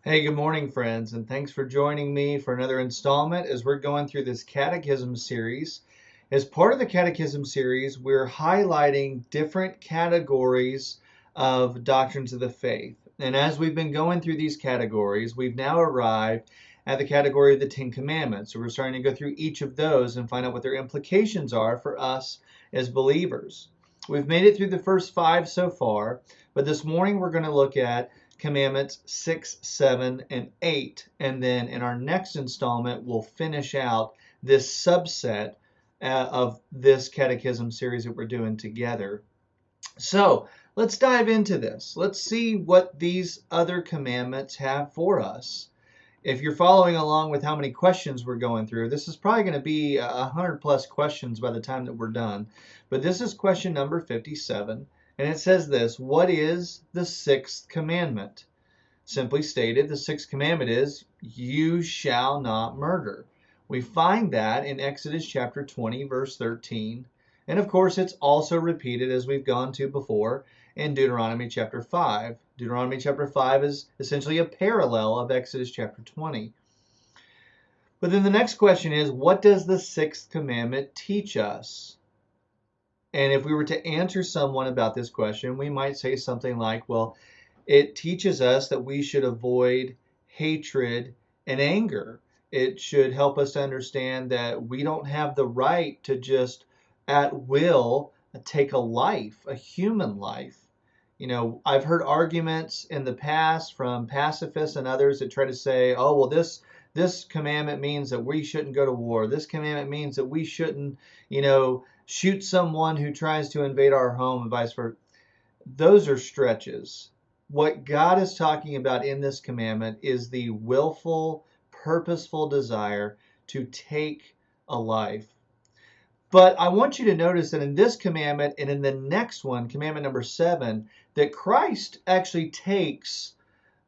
Hey, good morning, friends, and thanks for joining me for another installment as we're going through this Catechism series. As part of the Catechism series, we're highlighting different categories of doctrines of the faith. And as we've been going through these categories, we've now arrived at the category of the Ten Commandments. So we're starting to go through each of those and find out what their implications are for us as believers. We've made it through the first five so far, but this morning we're going to look at Commandments 6, 7, and 8. And then in our next installment, we'll finish out this subset of this catechism series that we're doing together. So let's dive into this. Let's see what these other commandments have for us. If you're following along with how many questions we're going through, this is probably going to be 100 plus questions by the time that we're done. But this is question number 57. And it says this: what is the sixth commandment? Simply stated, the sixth commandment is, you shall not murder. We find that in Exodus chapter 20, verse 13. And of course, it's also repeated, as we've gone to before, in Deuteronomy chapter 5. Deuteronomy chapter 5 is essentially a parallel of Exodus chapter 20. But then the next question is, what does the sixth commandment teach us? And if we were to answer someone about this question, we might say something like, well, it teaches us that we should avoid hatred and anger. It should help us to understand that we don't have the right to just at will take a life, a human life. You know, I've heard arguments in the past from pacifists and others that try to say, oh, well, this commandment means that we shouldn't go to war. This commandment means that we shouldn't, shoot someone who tries to invade our home and vice versa. Those are stretches. What God is talking about in this commandment is the willful, purposeful desire to take a life. But I want you to notice that in this commandment and in the next one, commandment number 7, that Christ actually takes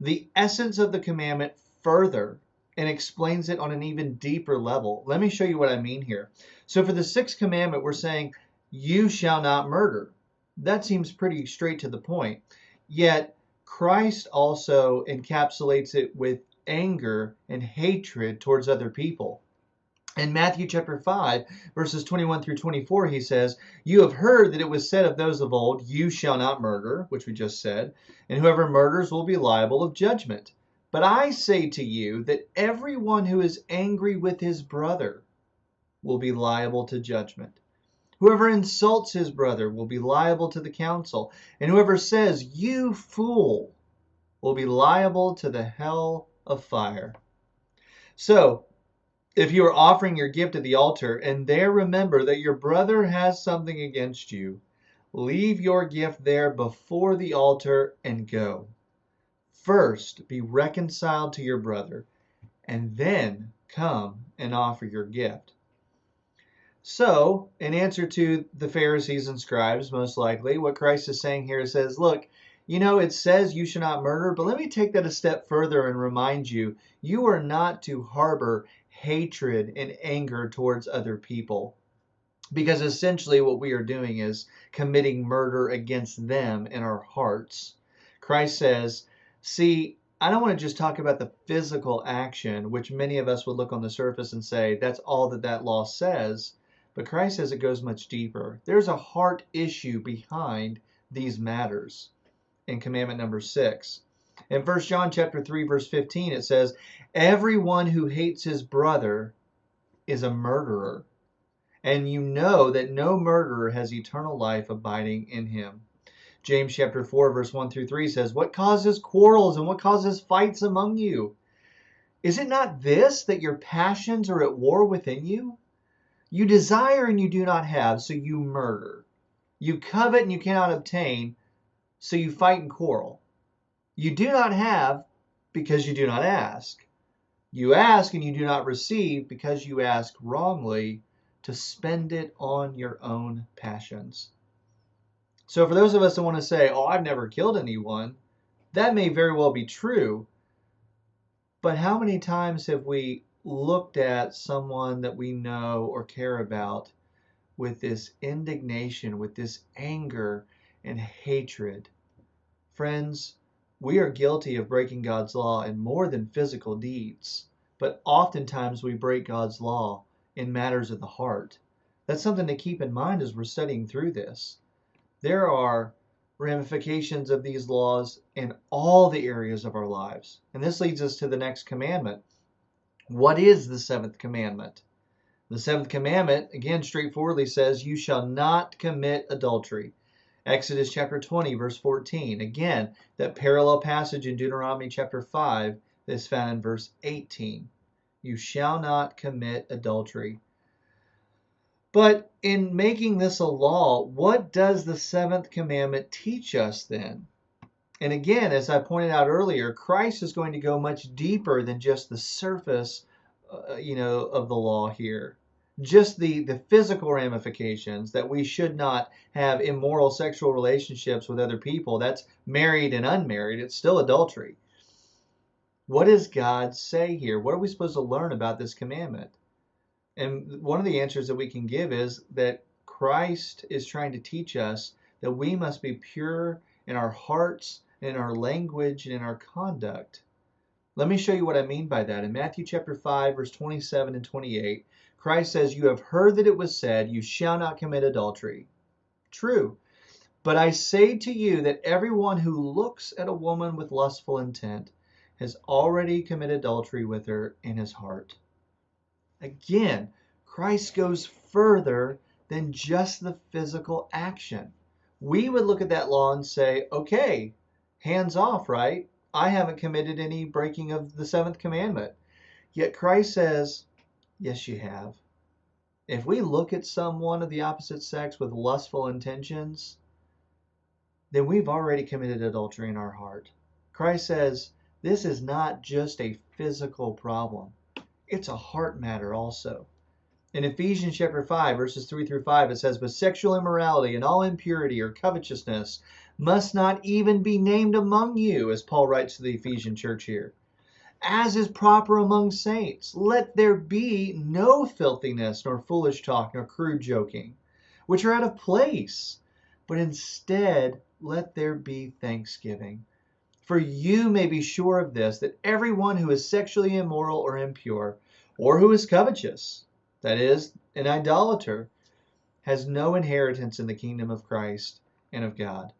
the essence of the commandment further and explains it on an even deeper level. Let me show you what I mean here. So for the sixth commandment, we're saying, you shall not murder. That seems pretty straight to the point. Yet Christ also encapsulates it with anger and hatred towards other people. In Matthew chapter 5, verses 21 through 24, he says, you have heard that it was said of those of old, you shall not murder, which we just said, and whoever murders will be liable of judgment. But I say to you that everyone who is angry with his brother will be liable to judgment. Whoever insults his brother will be liable to the council, and whoever says, you fool, will be liable to the hell of fire. So, if you are offering your gift at the altar and there remember that your brother has something against you, leave your gift there before the altar and go. First, be reconciled to your brother, and then come and offer your gift. So, in answer to the Pharisees and scribes, most likely, what Christ is saying here says, look, it says you should not murder, but let me take that a step further and remind you, you are not to harbor hatred and anger towards other people. Because essentially what we are doing is committing murder against them in our hearts. Christ says, see, I don't want to just talk about the physical action, which many of us would look on the surface and say, that's all that law says. But Christ says it goes much deeper. There's a heart issue behind these matters in commandment number 6. In 1 John chapter 3, verse 15, it says, everyone who hates his brother is a murderer. And you know that no murderer has eternal life abiding in him. James chapter 4, verse 1 through 3 says, what causes quarrels and what causes fights among you? Is it not this, that your passions are at war within you? You desire and you do not have, so you murder. You covet and you cannot obtain, so you fight and quarrel. You do not have because you do not ask. You ask and you do not receive because you ask wrongly to spend it on your own passions. So for those of us that want to say, oh, I've never killed anyone, that may very well be true. But how many times have we looked at someone that we know or care about with this indignation, with this anger and hatred? Friends, We are guilty of breaking God's law in more than physical deeds, but oftentimes we break God's law in matters of the heart. That's something to keep in mind as we're studying through this. There are ramifications of these laws in all the areas of our lives. And this leads us to the next commandment. What is the seventh commandment? The seventh commandment, again, straightforwardly says, you shall not commit adultery. Exodus chapter 20, verse 14. Again, that parallel passage in Deuteronomy chapter 5 is found in verse 18. You shall not commit adultery. But in making this a law, what does the seventh commandment teach us then? And again, as I pointed out earlier, Christ is going to go much deeper than just the surface, of the law here. Just the physical ramifications that we should not have immoral sexual relationships with other people. That's married and unmarried. It's still adultery. What does God say here? What are we supposed to learn about this commandment? And one of the answers that we can give is that Christ is trying to teach us that we must be pure in our hearts, in our language, and in our conduct. Let me show you what I mean by that. In Matthew chapter 5, verse 27 and 28, Christ says, you have heard that it was said, you shall not commit adultery. True. But I say to you that everyone who looks at a woman with lustful intent has already committed adultery with her in his heart. Again, Christ goes further than just the physical action. We would look at that law and say, okay, hands off, right? I haven't committed any breaking of the seventh commandment. Yet Christ says, yes, you have. If we look at someone of the opposite sex with lustful intentions, then we've already committed adultery in our heart. Christ says, this is not just a physical problem. It's a heart matter also. In Ephesians chapter 5, verses 3 through 5, it says, but sexual immorality and all impurity or covetousness must not even be named among you, as Paul writes to the Ephesian church here. As is proper among saints, let there be no filthiness, nor foolish talk, nor crude joking, which are out of place, but instead let there be thanksgiving. For you may be sure of this, that everyone who is sexually immoral or impure, or who is covetous, that is, an idolater, has no inheritance in the kingdom of Christ and of God.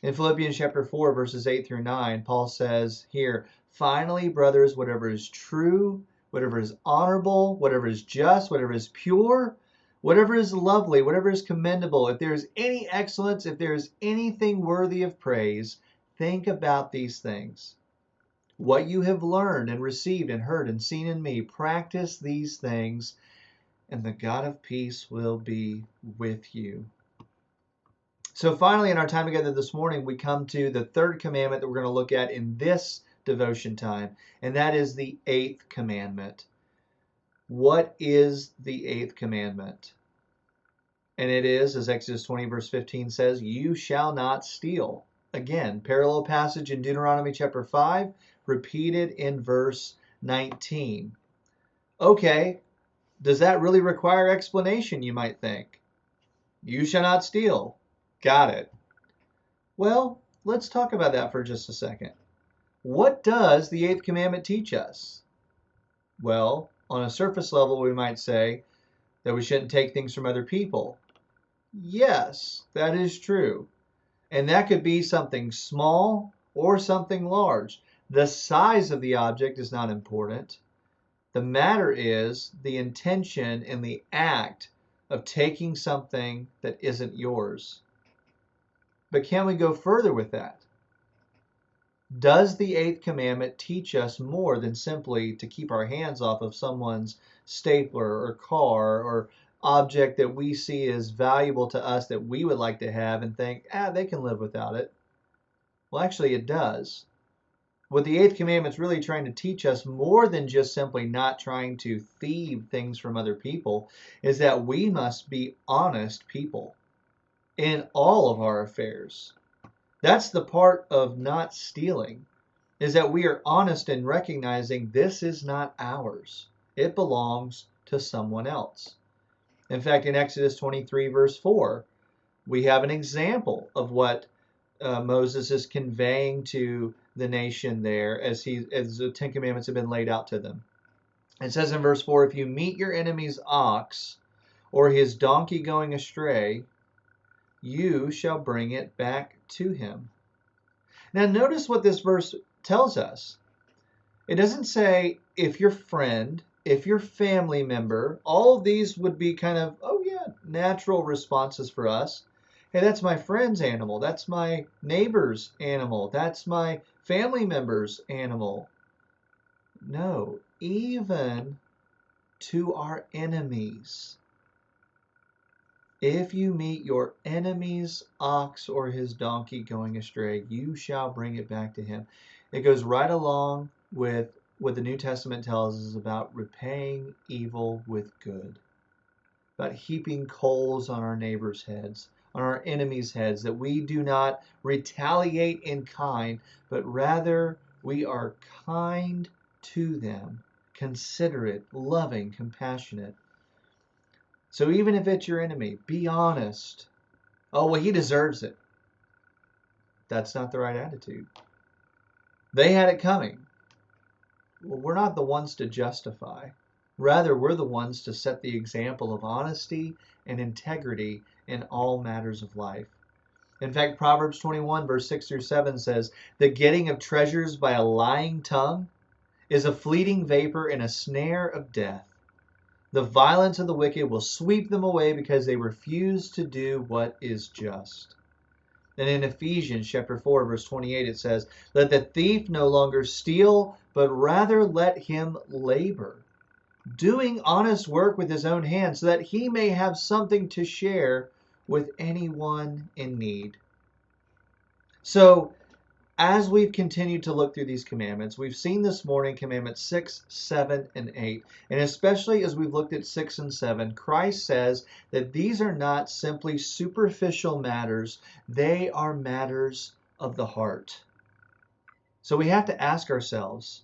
In Philippians chapter 4, verses 8 through 9, Paul says here, finally, brothers, whatever is true, whatever is honorable, whatever is just, whatever is pure, whatever is lovely, whatever is commendable, if there is any excellence, if there is anything worthy of praise, think about these things. What you have learned and received and heard and seen in me, practice these things, and the God of peace will be with you. So finally, in our time together this morning, we come to the third commandment that we're going to look at in this devotion time, and that is the eighth commandment. What is the eighth commandment? And it is, as Exodus 20, verse 15 says, you shall not steal. Again, parallel passage in Deuteronomy chapter 5, repeated in verse 19. Okay, does that really require explanation, you might think? You shall not steal. Got it. Well, let's talk about that for just a second. What does the eighth commandment teach us? Well, on a surface level, we might say that we shouldn't take things from other people. Yes, that is true. And that could be something small or something large. The size of the object is not important. The matter is the intention and the act of taking something that isn't yours. But can we go further with that? Does the eighth commandment teach us more than simply to keep our hands off of someone's stapler or car or object that we see as valuable to us that we would like to have and think, they can live without it? Well, actually it does. What the eighth commandment is really trying to teach us, more than just simply not trying to thieve things from other people, is that we must be honest people in all of our affairs. That's the part of not stealing, is that we are honest in recognizing this is not ours. It belongs to someone else. In fact, in Exodus 23, verse 4, we have an example of what Moses is conveying to the nation there as the Ten Commandments have been laid out to them. It says in verse 4, if you meet your enemy's ox or his donkey going astray, you shall bring it back to him. Now notice what this verse tells us. It doesn't say if your friend, if your family member, all of these would be kind of, oh yeah, natural responses for us. Hey, that's my friend's animal. That's my neighbor's animal. That's my family member's animal. No, even to our enemies. If you meet your enemy's ox or his donkey going astray, you shall bring it back to him. It goes right along with what the New Testament tells us about repaying evil with good, about heaping coals on our neighbors' heads, on our enemies' heads, that we do not retaliate in kind, but rather we are kind to them, considerate, loving, compassionate. So even if it's your enemy, be honest. Oh, well, he deserves it. That's not the right attitude. They had it coming. Well, we're not the ones to justify. Rather, we're the ones to set the example of honesty and integrity in all matters of life. In fact, Proverbs 21, verse 6 through 7 says, the getting of treasures by a lying tongue is a fleeting vapor and a snare of death. The violence of the wicked will sweep them away because they refuse to do what is just. And in Ephesians chapter 4, verse 28, it says, let the thief no longer steal, but rather let him labor, doing honest work with his own hands, so that he may have something to share with anyone in need. So, as we've continued to look through these commandments, we've seen this morning commandments 6, 7, and 8. And especially as we've looked at 6 and 7, Christ says that these are not simply superficial matters, they are matters of the heart. So we have to ask ourselves,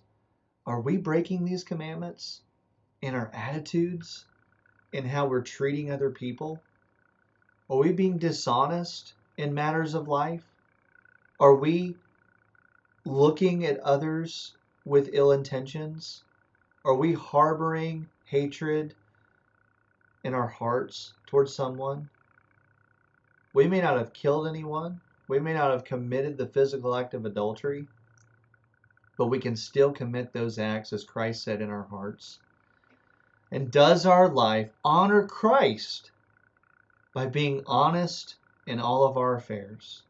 are we breaking these commandments in our attitudes, in how we're treating other people? Are we being dishonest in matters of life? Are we looking at others with ill intentions? Are we harboring hatred in our hearts towards someone? We may not have killed anyone. We may not have committed the physical act of adultery, but we can still commit those acts, as Christ said, in our hearts. And does our life honor Christ by being honest in all of our affairs?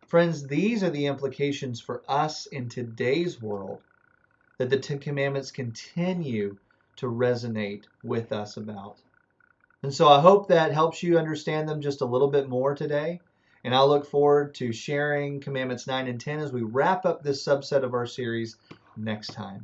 Friends, these are the implications for us in today's world that the Ten Commandments continue to resonate with us about. And so I hope that helps you understand them just a little bit more today. And I'll look forward to sharing Commandments 9 and 10 as we wrap up this subset of our series next time.